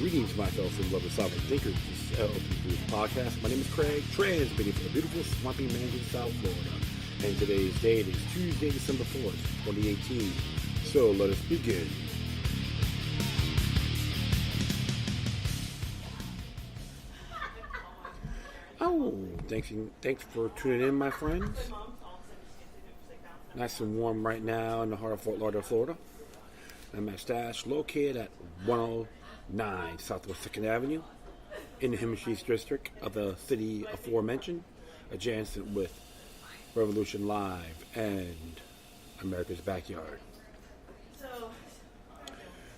Greetings, my fellow lovers, sovereign thinkers. This is LP's podcast. My name is Craig, transmitting from the beautiful, swampy Mansion, South Florida. And today's date is Tuesday, December 4th, 2018. So let us begin. Oh, thanks for tuning in, my friends. Nice and warm right now in the heart of Fort Lauderdale, Florida. I'm at Stash, located at 109 Southwest 2nd Avenue in the Hemisphere District of the city aforementioned, adjacent with Revolution Live and America's Backyard.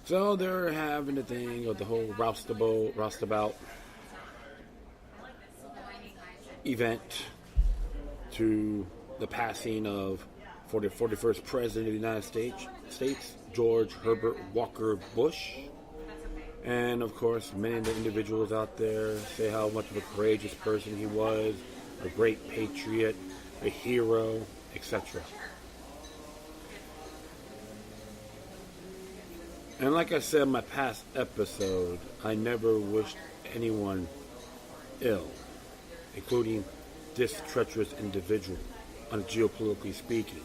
So they're having the thing of the whole roustabout event to the passing of for the 41st President of the United States, George Herbert Walker Bush. And of course, many of the individuals out there say how much of a courageous person he was, a great patriot, a hero, etc. And like I said in my past episode, I never wished anyone ill, including this treacherous individual, geopolitically speaking.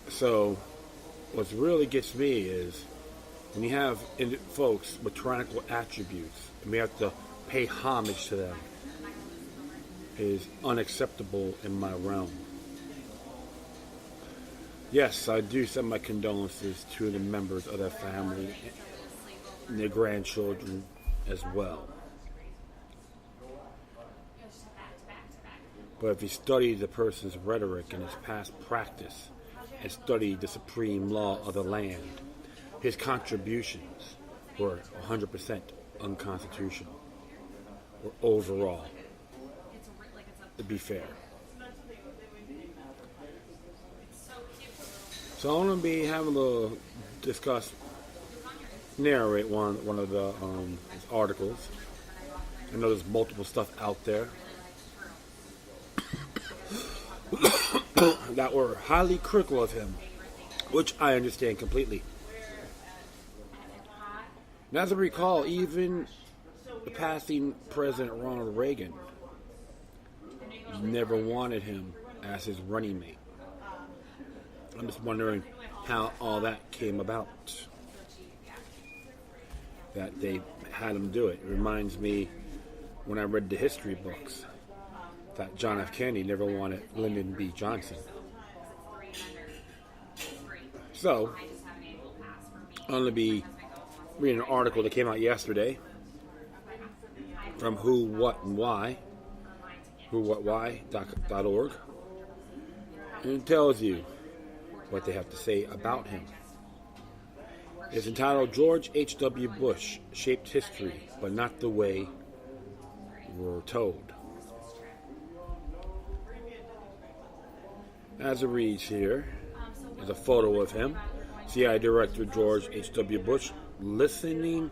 So, what really gets me is when you have folks with tyrannical attributes, and we have to pay homage to them, is unacceptable in my realm. Yes, I do send my condolences to the members of that family and their grandchildren as well. But if you study the person's rhetoric and his past practice, and study the supreme law of the land, his contributions were 100% unconstitutional, or overall, to be fair. So I'm going to be having to narrate one of the articles. I know there's multiple stuff out there that were highly critical of him, which I understand completely. And as I recall, even the passing President Ronald Reagan never wanted him as his running mate. I'm just wondering how all that came about, that they had him do it. It reminds me when I read the history books that John F. Kennedy never wanted Lyndon B. Johnson. So, I'm going to be reading an article that came out yesterday from whowhatwhy.org. And it tells you what they have to say about him. It's entitled, George H.W. Bush Shaped History, but Not the Way We're Told. As it reads here, is a photo of him, CIA Director George H.W. Bush, listening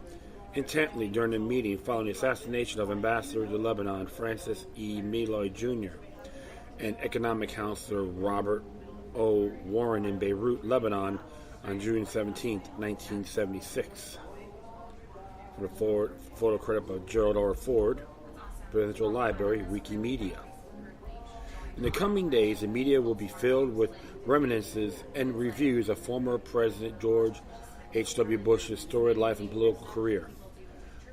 intently during the meeting following the assassination of Ambassador to Lebanon Francis E. Meloy Jr. and Economic Counselor Robert O. Warren in Beirut, Lebanon on June 17, 1976. For the photo credit by Gerald R. Ford, Presidential Library, Wikimedia. In the coming days, the media will be filled with reminiscences and reviews of former President George H.W. Bush's storied life and political career,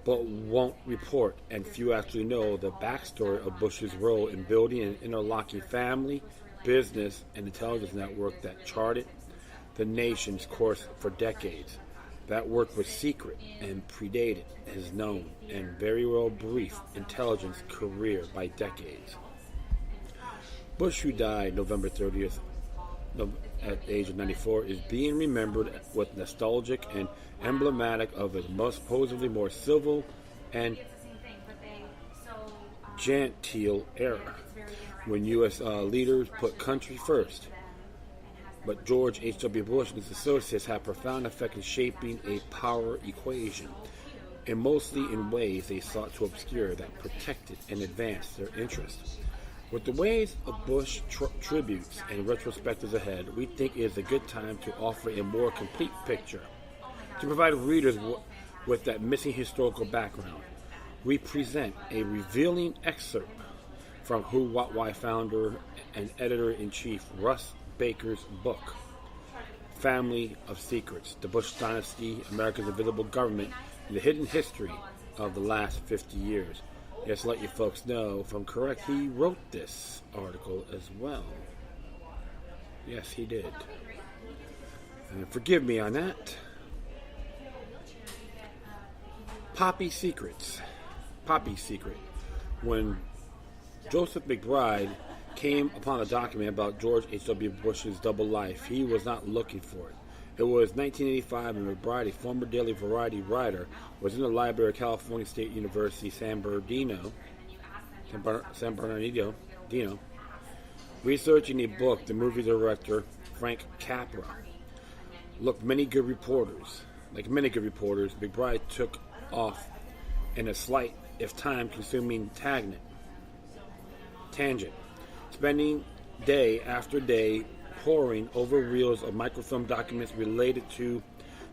but won't report, and few actually know, the backstory of Bush's role in building an interlocking family, business, and intelligence network that charted the nation's course for decades. That work was secret and predated his known and very well brief intelligence career by decades. Bush, who died November 30th at the age of 94, is being remembered with nostalgic and emblematic of his most supposedly more civil and genteel era, when U.S. leaders put country first. But George H.W. Bush and his associates had profound effect in shaping a power equation, and mostly in ways they sought to obscure that protected and advanced their interests. With the waves of Bush tributes and retrospectives ahead, we think it is a good time to offer a more complete picture. To provide readers with that missing historical background, we present a revealing excerpt from Who, What, Why founder and editor-in-chief Russ Baker's book, Family of Secrets, The Bush Dynasty, America's Invisible Government, and the Hidden History of the Last 50 Years. Just to let you folks know, if I'm correct, he wrote this article as well. Yes, he did. And forgive me on that. Poppy's Secret. When Joseph McBride came upon a document about George H.W. Bush's double life, he was not looking for it. It was 1985, and McBride, a former daily variety writer, was in the library of California State University, San Bernardino, researching a book the movie director Frank Capra. Like many good reporters, McBride took off in a slight, if time-consuming tangent, spending day after day poring over reels of microfilm documents related to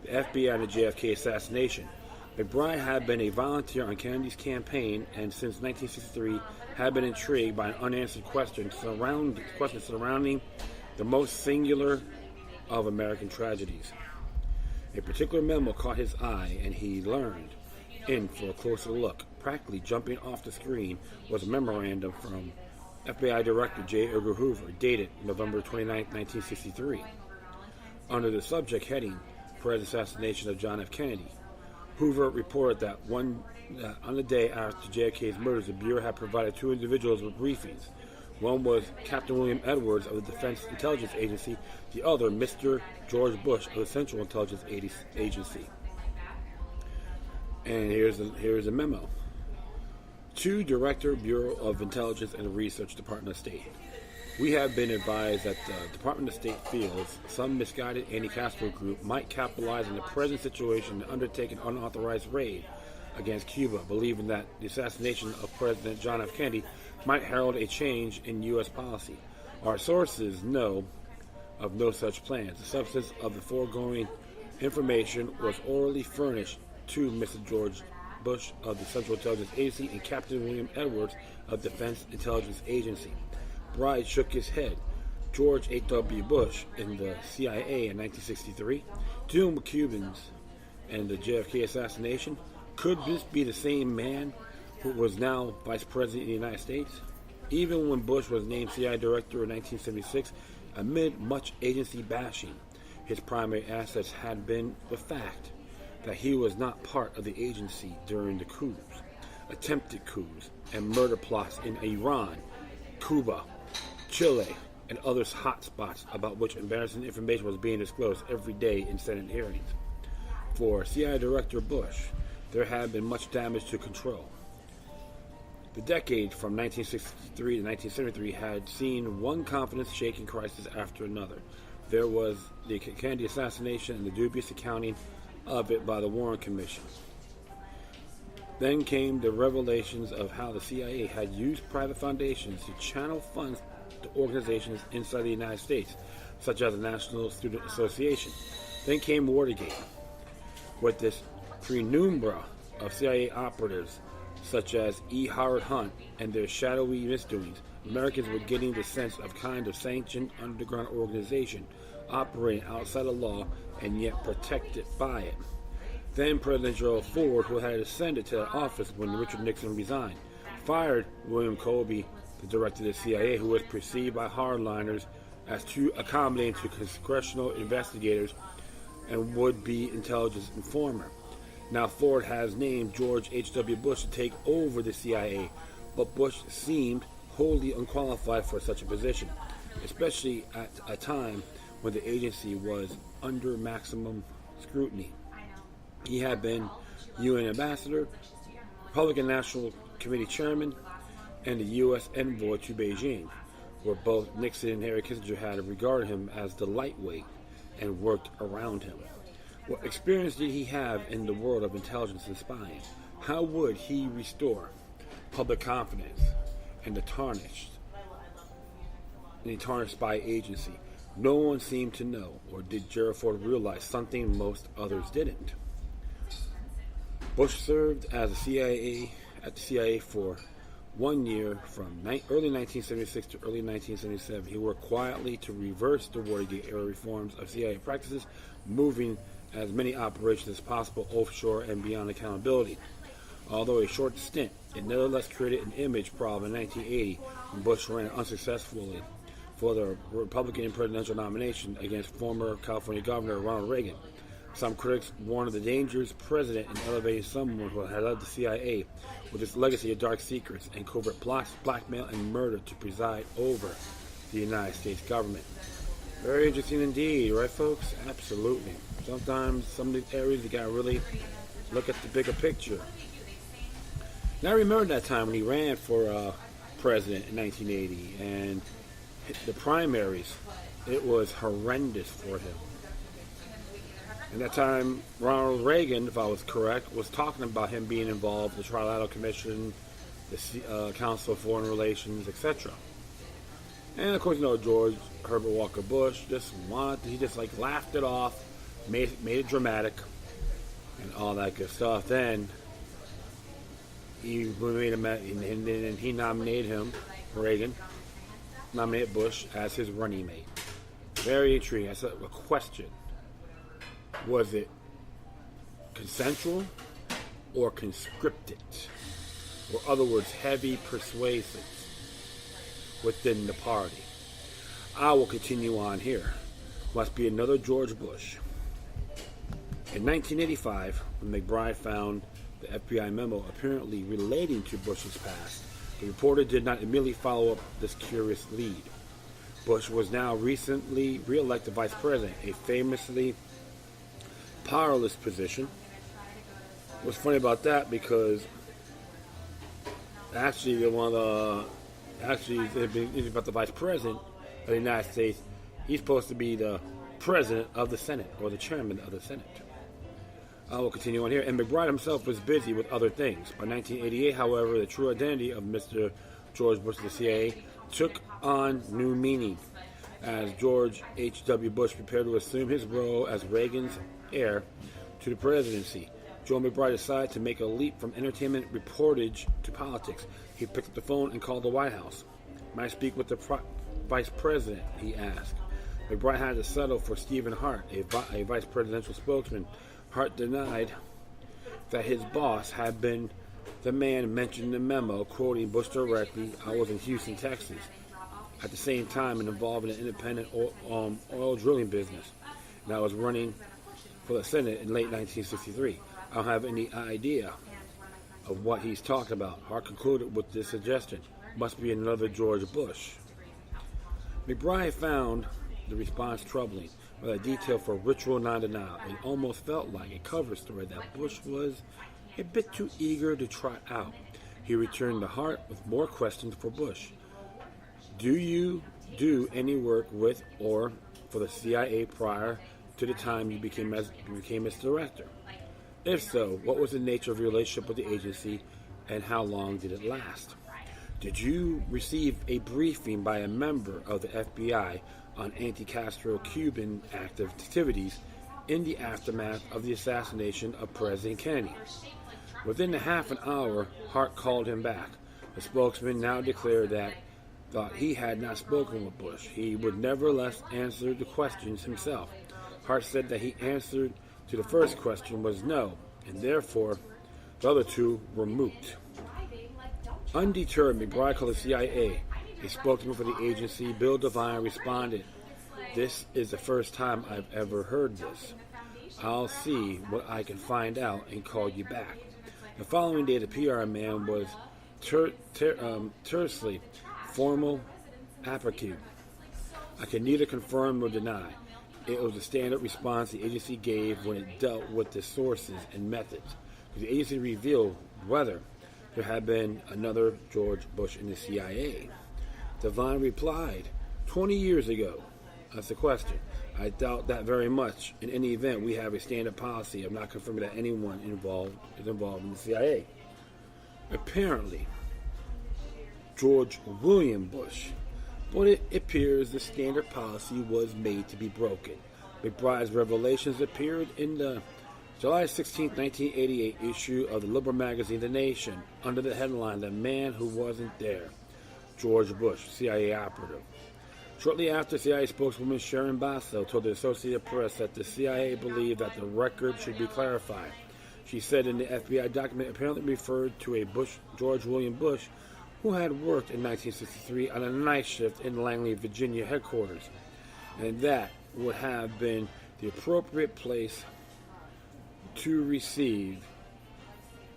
the FBI and the JFK assassination. McBride had been a volunteer on Kennedy's campaign, and since 1963 had been intrigued by an unanswered question surrounding the most singular of American tragedies. A particular memo caught his eye, and he learned in for a closer look. Practically jumping off the screen was a memorandum from FBI Director J. Edgar Hoover, dated November 29, 1963. Under the subject heading, President's Assassination of John F. Kennedy, Hoover reported that on the day after JFK's murders, the Bureau had provided two individuals with briefings. One was Captain William Edwards of the Defense Intelligence Agency, the other Mr. George Bush of the Central Intelligence Agency. And here's a memo. To Director, Bureau of Intelligence and Research, Department of State. We have been advised that the Department of State feels some misguided anti-Castro group might capitalize on the present situation and undertake an unauthorized raid against Cuba, believing that the assassination of President John F. Kennedy might herald a change in U.S. policy. Our sources know of no such plans. The substance of the foregoing information was orally furnished to Mr. George Bush of the Central Intelligence Agency and Captain William Edwards of Defense Intelligence Agency. Bride shook his head. George H.W. Bush in the CIA in 1963, dealing with Cubans and the JFK assassination. Could this be the same man who was now Vice President of the United States? Even when Bush was named CIA Director in 1976, amid much agency bashing, his primary assets had been the fact that he was not part of the agency during the coups, attempted coups, and murder plots in Iran, Cuba, Chile, and other hotspots about which embarrassing information was being disclosed every day in Senate hearings. For CIA Director Bush, there had been much damage to control. The decade from 1963 to 1973 had seen one confidence-shaking crisis after another. There was the Kennedy assassination and the dubious accounting of it by the Warren Commission. Then came the revelations of how the CIA had used private foundations to channel funds to organizations inside the United States, such as the National Student Association. Then came Watergate, with this penumbra of CIA operatives such as E. Howard Hunt and their shadowy misdoings. Americans were getting the sense of kind of sanctioned underground organization operating outside the law and yet protected by it. Then President Gerald Ford, who had ascended to office when Richard Nixon resigned, fired William Colby, the director of the CIA, who was perceived by hardliners as too accommodating to congressional investigators and would-be intelligence informer. Now Ford has named George H.W. Bush to take over the CIA, but Bush seemed wholly unqualified for such a position, especially at a time when the agency was under maximum scrutiny. He had been UN ambassador, Republican National Committee chairman, and the U.S. envoy to Beijing, where both Nixon and Henry Kissinger had regarded him as the lightweight and worked around him. What experience did he have in the world of intelligence and spying? How would he restore public confidence in the tarnished in a tarnished spy agency. No one seemed to know, or did Gerald Ford realize something most others didn't. Bush served as at the CIA for 1 year from early 1976 to early 1977. He worked quietly to reverse the Watergate-era reforms of CIA practices, moving as many operations as possible offshore and beyond accountability. Although a short stint, it nevertheless created an image problem in 1980 when Bush ran unsuccessfully for the Republican presidential nomination against former California Governor Ronald Reagan. Some critics warned of the dangers present in elevating someone who had led the CIA with its legacy of dark secrets and covert plots, blackmail, and murder to preside over the United States government. Very interesting indeed, right, folks? Absolutely. Sometimes some of these areas you gotta really look at the bigger picture. Now I remember that time when he ran for president in 1980 and the primaries, it was horrendous for him. And that time, Ronald Reagan, if I was correct, was talking about him being involved in the Trilateral Commission, the Council of Foreign Relations, etc. And of course, George Herbert Walker Bush he just laughed it off, made it dramatic, and all that good stuff. Then he made him, and he nominated Reagan nominated Bush as his running mate. Very intriguing. That's a question. Was it consensual or conscripted? Or other words, heavy persuasion within the party? I will continue on here. Must be another George Bush. In 1985, when McBride found the FBI memo apparently relating to Bush's past, the reporter did not immediately follow up this curious lead. Bush was now recently re-elected vice president, a famously powerless position. What's funny about that, because actually he's about the vice president of the United States. He's supposed to be the president of the Senate, or the chairman of the Senate. I will continue on here. And McBride himself was busy with other things. By 1988, however, the true identity of Mr. George Bush of the CIA took on new meaning. As George H.W. Bush prepared to assume his role as Reagan's heir to the presidency, Joe McBride decided to make a leap from entertainment reportage to politics. He picked up the phone and called the White House. "May I speak with the vice president?" he asked. McBride had to settle for Stephen Hart, a vice presidential spokesman. Hart denied that his boss had been the man mentioned in the memo, quoting Bush directly, "I was in Houston, Texas, at the same time and involved in an independent oil drilling business, and I was running for the Senate in late 1963. I don't have any idea of what he's talking about." Hart concluded with this suggestion: "Must be another George Bush." McBride found the response troubling, but a detail for ritual non-denial. It almost felt like a cover story that Bush was a bit too eager to try out. He returned to Hart with more questions for Bush. "Do you do any work with or for the CIA prior to the time you became its director? If so, what was the nature of your relationship with the agency and how long did it last? Did you receive a briefing by a member of the FBI on anti-Castro Cuban activities in the aftermath of the assassination of President Kennedy?" Within a half an hour, Hart called him back. The spokesman now declared that thought he had not spoken with Bush. He would nevertheless answer the questions himself. Hart said that he answered to the first question was no, and therefore the other two were moot. Undeterred, McBride called the CIA. A spokesman for the agency, Bill Devine, responded, "This is the first time I've ever heard this. I'll see what I can find out and call you back." The following day, the PR man was tersely formal applique. "I can neither confirm nor deny." It was the standard response the agency gave when it dealt with the sources and methods. The agency revealed whether there had been another George Bush in the CIA. Devine replied, 20 years ago. That's the question. "I doubt that very much. In any event, we have a standard policy of not confirming that anyone is involved in the CIA. Apparently, George William Bush but it appears the standard policy was made to be broken. McBride's revelations appeared in the July 16, 1988 issue of the liberal magazine The Nation under the headline "The Man Who Wasn't There," George Bush, CIA operative. Shortly after, CIA spokeswoman Sharon Basso told the Associated Press that the CIA believed that the record should be clarified. She said in the FBI document apparently referred to a George William Bush, who had worked in 1963 on a night shift in Langley, Virginia headquarters, and that would have been the appropriate place to receive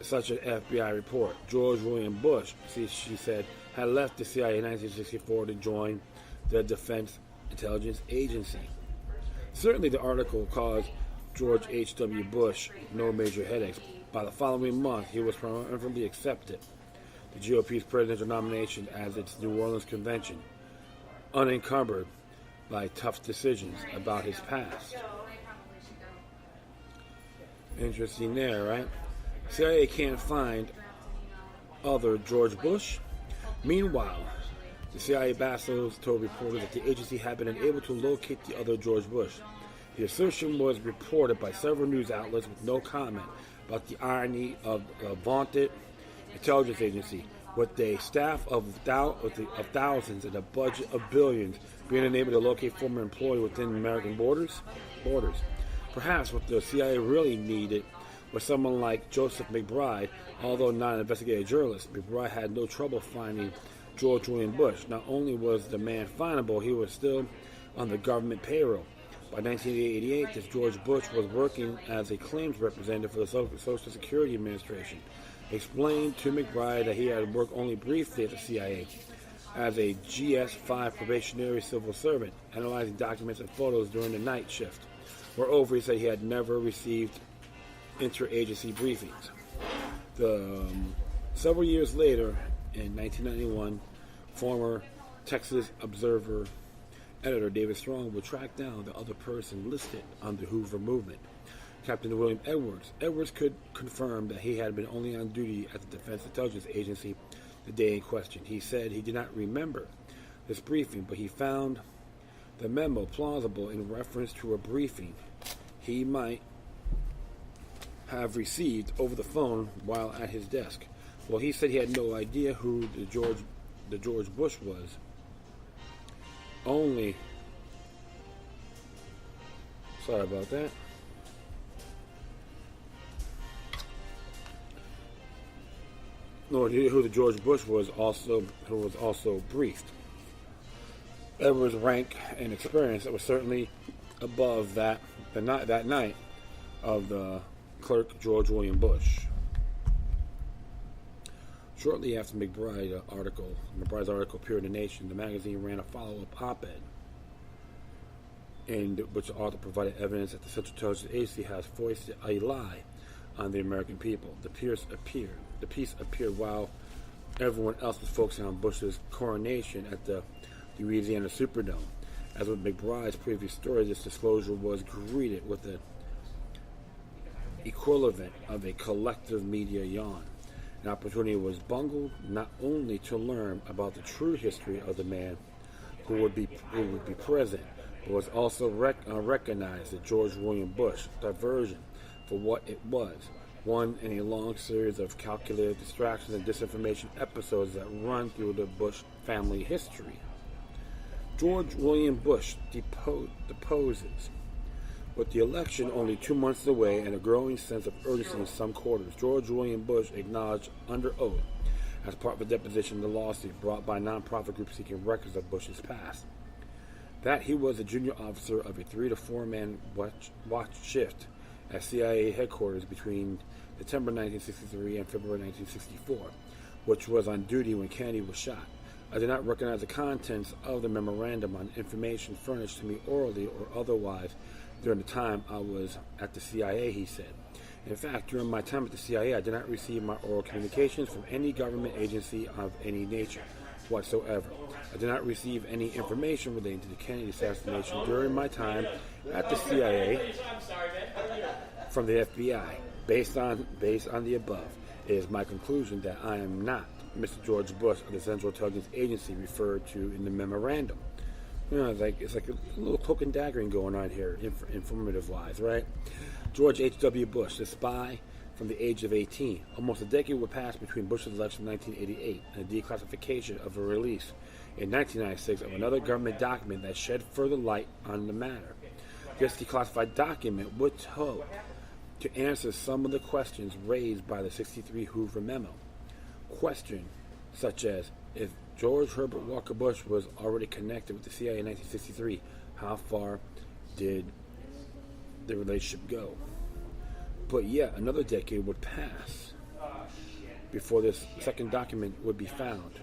such an FBI report. George William Bush, she said, had left the CIA in 1964 to join the Defense Intelligence Agency. Certainly the article caused George H.W. Bush no major headaches. By the following month, he was triumphantly accepted the GOP's presidential nomination as its New Orleans convention, unencumbered by tough decisions about his past. Interesting there, right? CIA can't find other George Bush. Meanwhile, the CIA Bassos told reporters that the agency had been unable to locate the other George Bush. The assertion was reported by several news outlets with no comment about the irony of the vaunted intelligence agency, with a staff of thousands and a budget of billions, being unable to locate former employees within American borders. Perhaps what the CIA really needed was someone like Joseph McBride. Although not an investigative journalist, McBride had no trouble finding George William Bush. Not only was the man findable, he was still on the government payroll. By 1988, this George Bush was working as a claims representative for the Social Security Administration. Explained to McBride that he had worked only briefly at the CIA as a GS-5 probationary civil servant, analyzing documents and photos during the night shift. Moreover, he said he had never received interagency briefings. Several years later, in 1991, former Texas Observer editor David Strong would track down the other person listed on the Hoover movement, Captain William Edwards. Edwards could confirm that he had been only on duty at the Defense Intelligence Agency the day in question. He said he did not remember this briefing, but he found the memo plausible in reference to a briefing he might have received over the phone while at his desk. Well, he said he had no idea who the George Bush was. Sorry about that. Nor who the George Bush was, who was also briefed. Edwards' rank and experience was certainly above that night of the clerk George William Bush. Shortly after McBride's article appeared in The Nation, the magazine ran a follow-up op-ed in which the author provided evidence that the Central Intelligence Agency has foisted a lie on the American people. The piece appeared while everyone else was focusing on Bush's coronation at the Louisiana Superdome. As with McBride's previous story, this disclosure was greeted with the equivalent of a collective media yawn. An opportunity was bungled not only to learn about the true history of the man who would be present, but was also recognized that George William Bush diversion for what it was, one in a long series of calculated distractions and disinformation episodes that run through the Bush family history. George William Bush deposes. With the election only 2 months away and a growing sense of urgency in some quarters, George William Bush acknowledged under oath, as part of a deposition in the lawsuit brought by a nonprofit group seeking records of Bush's past, that he was a junior officer of a 3 to 4 man watch shift at CIA headquarters between September 1963 and February 1964, which was on duty when Kennedy was shot. I did not recognize the contents of the memorandum on information furnished to me orally or otherwise during the time I was at the CIA, he said. In fact, during my time at the CIA, I did not receive my oral communications from any government agency of any nature whatsoever. I did not receive any information relating to the Kennedy assassination during my time at the CIA from the FBI. Based on the above, it is my conclusion that I am not Mr. George Bush of the Central Intelligence Agency referred to in the memorandum. It's like a little cloak and daggering going on here, informative-wise, right? George H.W. Bush, the spy from the age of 18. Almost a decade would pass between Bush's election in 1988 and the declassification of a release in 1996 of another government document that shed further light on the matter. This declassified document would hope to answer some of the questions raised by the 63 Hoover Memo. Questions such as, if George Herbert Walker Bush was already connected with the CIA in 1963, how far did the relationship go? But yet another decade would pass before this second document would be found,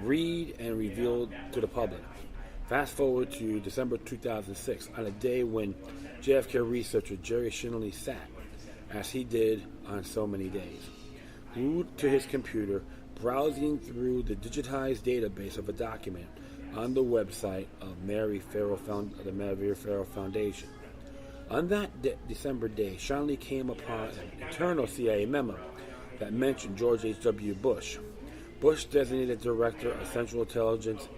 read and revealed to the public. Fast forward to December 2006, on a day when JFK researcher Jerry Shinley sat, as he did on so many days, glued to his computer, browsing through the digitized database of a document on the website of the Mary Farrell Foundation. On that December day, Shinley came upon an internal CIA memo that mentioned George H.W. Bush. Bush designated Director of Central Intelligence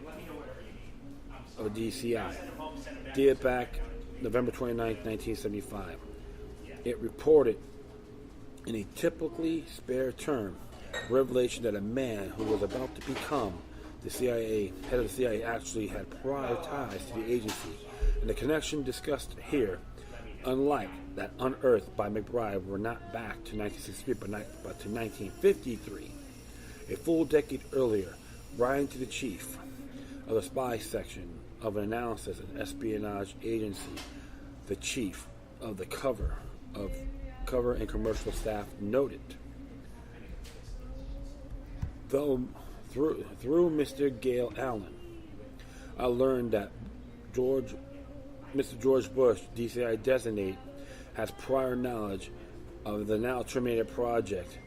of DCI, dated back November 29, 1975. It reported, in a typically spare term, revelation that a man who was about to become the head of the CIA actually had prior ties to the agency, and the connection discussed here, unlike that unearthed by McBride, were not back to 1963 but to 1953. A full decade earlier, writing to the chief of the spy section of an analysis and espionage agency, the chief of the cover and commercial staff noted, through Mr. Gale Allen, I learned that Mr. George Bush, DCI designate, has prior knowledge of the now terminated project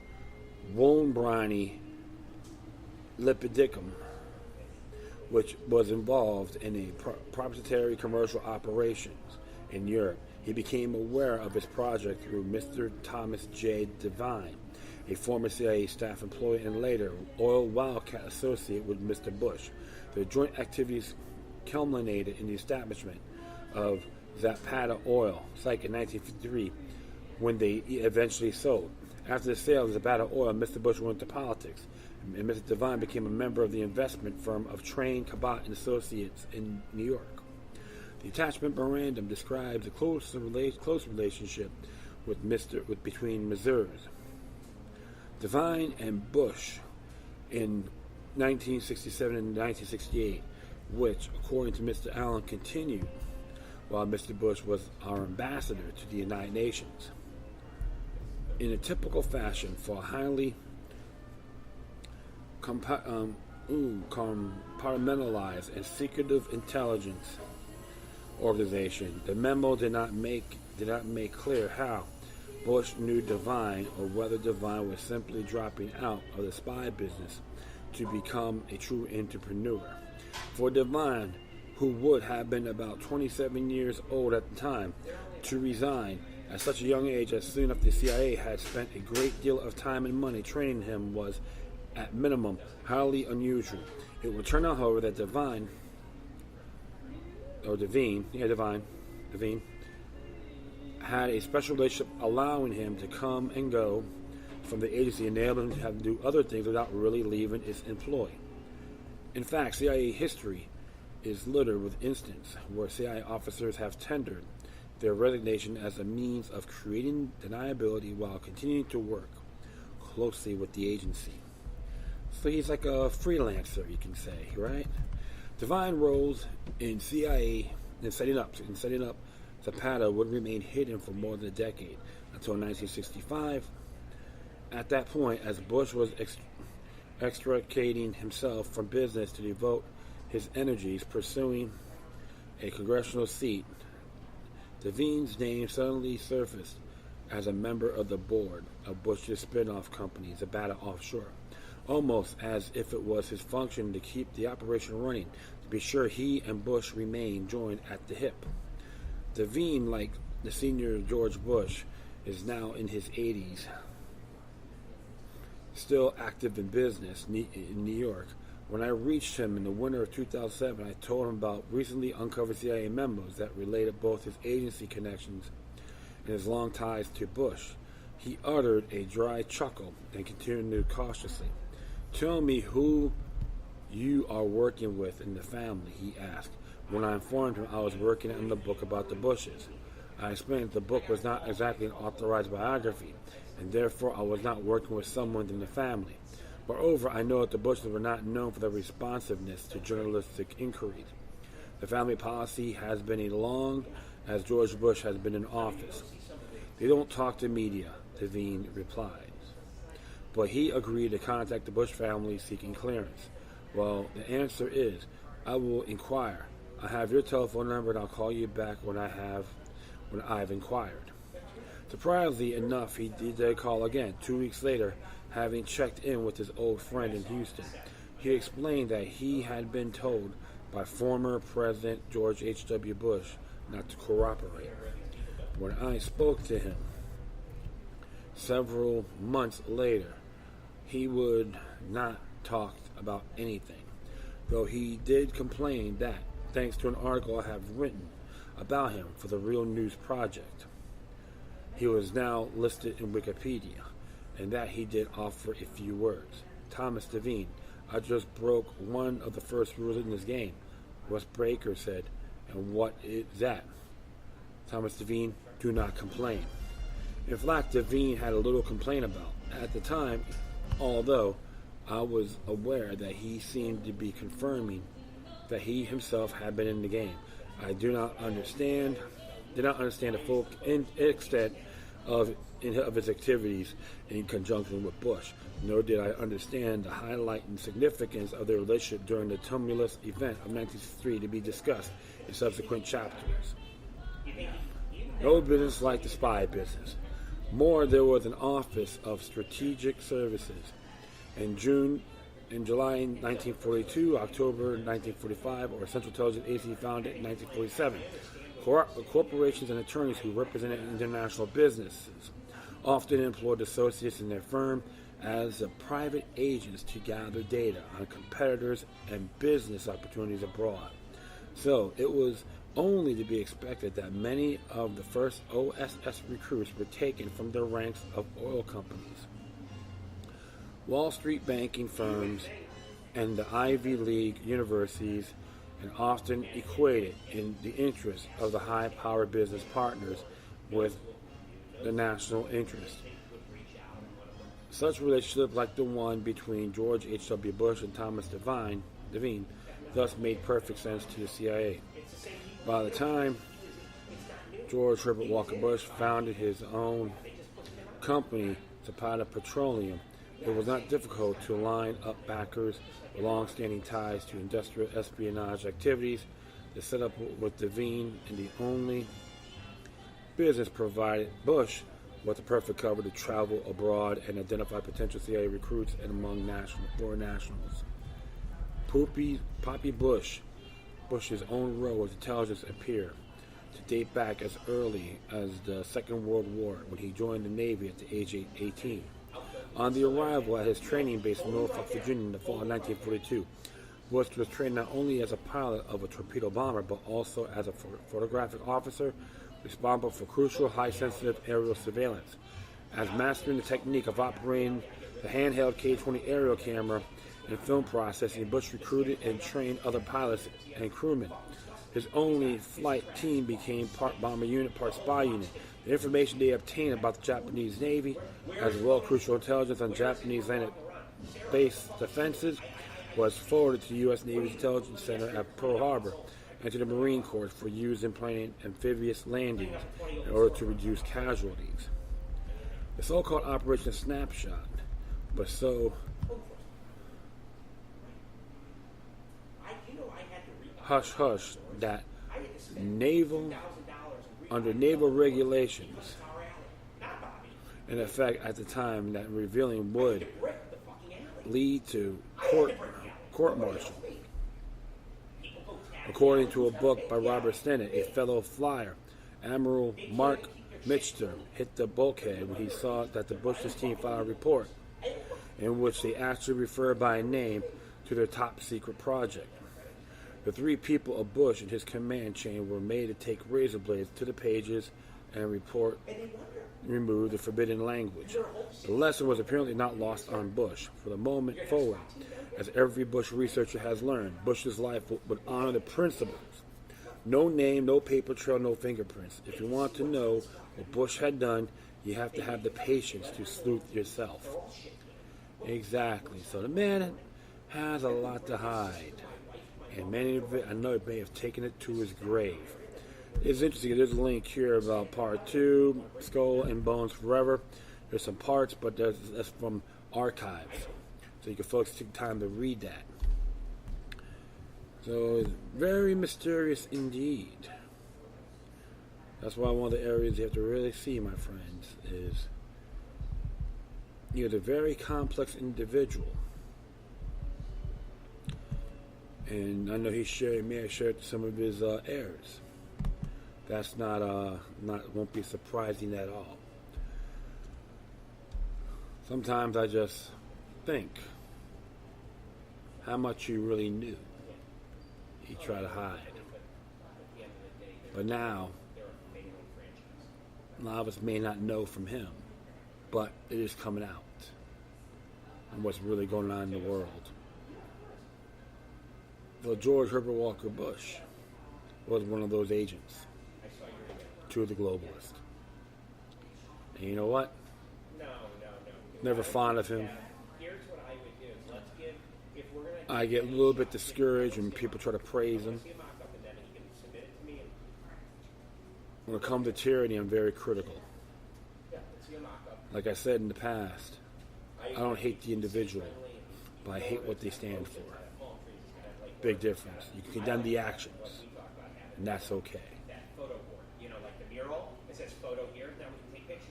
Wohnbrani Lipidicum, which was involved in a proprietary commercial operations in Europe. He became aware of his project through Mr. Thomas J. Devine, a former CIA staff employee and later oil wildcat associate with Mr. Bush. Their joint activities culminated in the establishment of Zapata Oil, Psych, in 1953, when they eventually sold. After the sale of Zapata Oil, Mr. Bush went into politics, and Mr. Devine became a member of the investment firm of Train, Cabot and Associates in New York. The attachment memorandum describes a close relationship between Messrs. Devine and Bush in 1967 and 1968, which, according to Mr. Allen, continued while Mr. Bush was our ambassador to the United Nations. In a typical fashion for a highly compartmentalized and secretive intelligence organization, the memo did not make clear how Bush knew Devine or whether Devine was simply dropping out of the spy business to become a true entrepreneur. For Devine, who would have been about 27 years old at the time, to resign at such a young age as soon after the CIA had spent a great deal of time and money training him was, at minimum, highly unusual. It would turn out, however, that Devine had a special relationship allowing him to come and go from the agency, enabling him to have to do other things without really leaving its employ. In fact, CIA history is littered with instances where CIA officers have tendered their resignation as a means of creating deniability while continuing to work closely with the agency. So he's like a freelancer, you can say, right? Devine roles in CIA and setting up Zapata would remain hidden for more than a decade, until 1965. At that point, as Bush was extricating himself from business to devote his energies pursuing a congressional seat, Devine's name suddenly surfaced as a member of the board of Bush's spin-off company, Zapata Offshore, almost as if it was his function to keep the operation running, to be sure he and Bush remained joined at the hip. Devine, like the senior George Bush, is now in his 80s. still active in business in New York. When I reached him in the winter of 2007, I told him about recently uncovered CIA memos that related both his agency connections and his long ties to Bush. He uttered a dry chuckle and continued cautiously. "Tell me who you are working with in the family," he asked. When I informed him I was working on the book about the Bushes, I explained that the book was not exactly an authorized biography, and therefore I was not working with someone in the family. Moreover, I know that the Bushes were not known for their responsiveness to journalistic inquiries. The family policy has been as long as George Bush has been in office. They don't talk to media, Devine replied. But he agreed to contact the Bush family seeking clearance. Well, the answer is, I will inquire. I have your telephone number and I'll call you back when I've inquired. Surprisingly enough, he did call again 2 weeks later, having checked in with his old friend in Houston. He explained that he had been told by former President George H.W. Bush not to cooperate. When I spoke to him several months later, he would not talk about anything, though he did complain that, thanks to an article I have written about him for the Real News Project, he was now listed in Wikipedia, and that he did offer a few words. Thomas Devine, I just broke one of the first rules in this game. Russ Breaker said, and what is that? Thomas Devine, do not complain. In fact, Devine had a little to complain about. At the time, although I was aware that he seemed to be confirming that he himself had been in the game. I did not understand the full extent of his activities in conjunction with Bush, nor did I understand the highlight and significance of their relationship during the tumultuous event of 1963 to be discussed in subsequent chapters. No business like the spy business. More, there was an Office of Strategic Services. In July 1942, October 1945, or Central Intelligence Agency founded in 1947. Corporations and attorneys who represented international businesses often employed associates in their firm as private agents to gather data on competitors and business opportunities abroad. So it was only to be expected that many of the first OSS recruits were taken from the ranks of oil companies, Wall Street banking firms, and the Ivy League universities, and often equated in the interests of the high-powered business partners with the national interest. Such relationships like the one between George H.W. Bush and Thomas Devine thus made perfect sense to the CIA. By the time George Herbert Walker Bush founded his own company, Zapata Petroleum, it was not difficult to line up backers with long-standing ties to industrial espionage activities. The setup with Devine and the only business provided Bush with the perfect cover to travel abroad and identify potential CIA recruits and among foreign nationals. Poppy Bush's own role as intelligence appeared to date back as early as the Second World War, when he joined the Navy at the age of 18. On the arrival at his training base in Norfolk, Virginia in the fall of 1942, Bush was trained not only as a pilot of a torpedo bomber, but also as a photographic officer responsible for crucial high-sensitive aerial surveillance. As mastering the technique of operating the handheld K-20 aerial camera and film processing, Bush recruited and trained other pilots and crewmen. His only flight team became part bomber unit, part spy unit. The information they obtained about the Japanese Navy, as well as crucial intelligence on Japanese land base defenses, was forwarded to the U.S. Navy's Intelligence Center at Pearl Harbor and to the Marine Corps for use in planning amphibious landings in order to reduce casualties. The so-called Operation Snapshot was so hush-hush that under naval regulations in effect at the time, that revealing would lead to court-martial. According to a book by Robert Stennett, a fellow flyer, Admiral Mark Mitchell, hit the bulkhead when he saw that the Bush's team filed a report. in which they actually refer by name to their top secret project. The three people of Bush and his command chain were made to take razor blades to the pages and remove the forbidden language. The lesson was apparently not lost on Bush. For the moment forward, as every Bush researcher has learned, Bush's life would honor the principles. No name, no paper trail, no fingerprints. If you want to know what Bush had done, you have to have the patience to sleuth yourself. Exactly. So the man has a lot to hide. And many of it, I know, may have taken it to his grave. It's interesting. There's a link here about part 2, Skull and Bones Forever. There's some parts, but that's from archives. So you can folks take time to read that. So, very mysterious indeed. That's why one of the areas you have to really see, my friends, is you're a very complex individual. And I know he may have shared some of his errors. That's won't be surprising at all. Sometimes I just think how much you really knew. He tried to hide. But now, a lot of us may not know from him, but it is coming out and what's really going on in the world. Well, George Herbert Walker Bush was one of those agents to the globalists. And you know what? Never fond of him. I get a little bit discouraged when people try to praise him. When it comes to tyranny, I'm very critical. Like I said in the past, I don't hate the individual, but I hate what they stand for. Big difference. You can condemn the actions, and that's okay.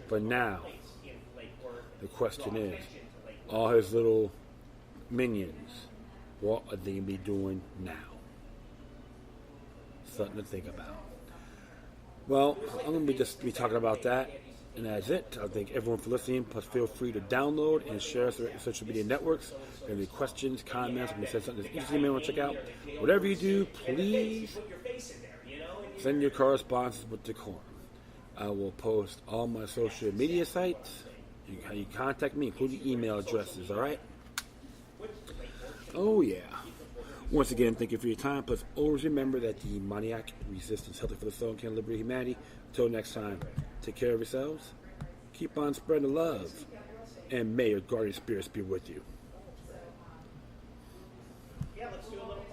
But now, the question is, all his little minions, what are they going to be doing now? Something to think about. Well, I'm going to just be talking about that, and that's it. I thank everyone for listening. Plus, feel free to download and share us on social media networks. If you have any questions, comments, if you said something that's interesting you may want to check out, whatever you do, please send your correspondence with decorum. I will post all my social media sites. You contact me, including email addresses, all right? Oh, yeah. Once again, thank you for your time. Plus, always remember that the demoniac resistance, healthy for the soul, can liberate humanity. Until next time, take care of yourselves. Keep on spreading love. And may your guardian spirits be with you. Yeah, let's do a little